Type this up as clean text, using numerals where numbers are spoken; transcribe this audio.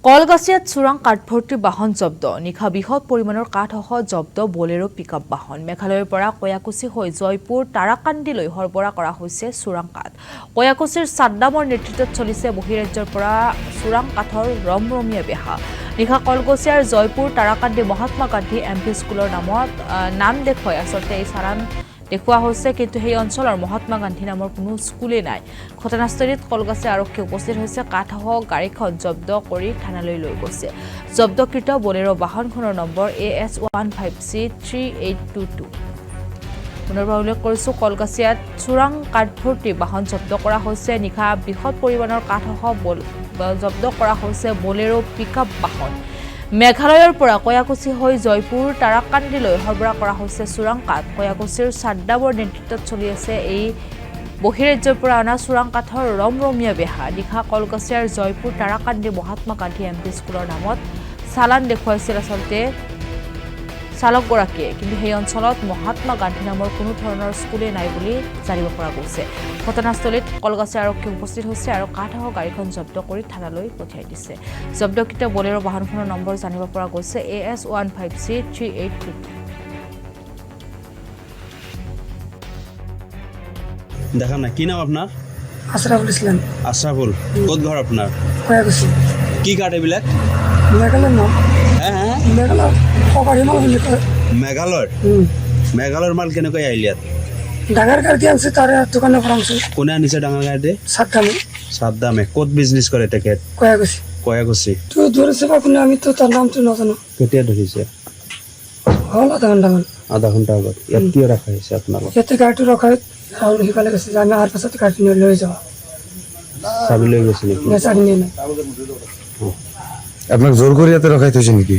কলগাছিয়াত চোৰাং কাঠভৰ্তি বাহন জব্দ নিশা বৃহৎ পৰিমাণৰ কাঠসহ জব্দ বলেৰো পিকআপ বাহন মেঘালয়ৰ পৰা কয়াকুছি হৈ জয়পুৰ তাৰাকান্দিলৈ সৰবৰাহ কৰা হৈছে চোৰাং কাঠ কয়াকুছিৰ সাদ্দামৰ নেতৃত্বত চলিছে বহিৰাজ্যৰ পৰা চোৰাং কাঠৰ ৰমৰমীয়া বেহা নিশা কলগাছিয়াৰ জয়পুৰ তাৰাকান্দি মহাত্মা গান্ধী এমপি স্কুলৰ নাম দেখুৱাই আচলতে এই চালান দেখুওৱা হৈছে কিন্তু সেই অঞ্চলৰ মহাত্মা গান্ধী নামৰ কোনো স্কুলে নাই ঘটনাস্থলীত কলগাছি আৰক্ষী উপস্থিত হৈছে কাঠসহ গাড়ীখন জব্দ কৰি থানালৈ লৈ গৈছে জব্দকৃত বলেৰো বাহনখনৰ নম্বৰ AS15C3822 পুনৰবাৰ উল্লেখ কৰিছো কলগাছিয়াত চোৰাং কাঠভৰ্তি বাহন জব্দ কৰা হৈছে নিশা বৃহৎ পৰিমাণৰ কাঠসহ জব্দ কৰা হৈছে বলেৰো পিকআপ বাহন মেঘালয়ৰ পৰা কয়াকুছি হৈ জয়পুৰ তাৰাকান্দিলৈ সৰবৰাহ কৰা হৈছে চোৰাং কাঠ কয়াকুছিৰ সাদ্দামৰ নেতৃত্বত চলি আছে এই বহিৰাজ্যৰ পৰা অনা চোৰাং কাঠৰ ৰমৰমীয়া বেহা নিশা কলগাছিয়াৰ জয়পুৰ তাৰাকান্দি মহাত্মা গান্ধী এমপি স্কুলৰ নামত চালান দেখুৱাইছিল আচলতে চালকগৰাকীয়ে কিন্তু সেই অঞ্চলত মহাত্মা গান্ধী নামৰ কোনো ধৰণৰ স্কুলে নাই বুলি জানিব পৰা গৈছে ঘটনাস্থলীত কলগাছি আৰক্ষী উপস্থিত হৈছে আৰু কাঠসহ গাড়ীখন জব্দ কৰি থানালৈ পঠিয়াই দিছে জব্দকৃত বলেৰো বাহনখনৰ নম্বৰ জানিব পৰা গৈছে AS15C3822 দেখা না কি নাম আপনার আশরাফুল ইসলাম আশরাফুল কত ঘর আপনার কয়াকুছি কি কাঠ এইবিলাক মেঘালয়ের নাম হ্যাঁ হ্যাঁ মেঘালয় সকারি মাল বুলি কয় মেঘালয়ৰ মেঘালয়ৰ মাল কেনেকৈ আহিল ইয়াত ডাঙৰ গাড়ী আনছে তাৰে দোকানৰ পৰা আনছে কোনে আনিছে ডাঙৰ গাড়ীতে সাতটামে সাদ্দামে ক'ত বিজনেছ কৰে তেখেত কয়াকুছি কয়াকুছি তো ধৰেছে বা কোনো আমি তো তাৰ নামটো নাজানো কেতিয়া ধৰিছে হল আধা ঘণ্টা আধা ঘণ্টা আগত ইয়াত কিয় ৰখা হৈছে আপোনালোক ইয়াতে গাড়ীটো ৰখাই আৰু সিফালে গৈছে যে আমি অহাৰ পাছত গাড়ীটো লৈ যাওঁ চাবি লৈ গৈছে নেকি চাবি নিয়ে নাই আপনার জোর করে ইয়াতে রখাই থৈছে নাকি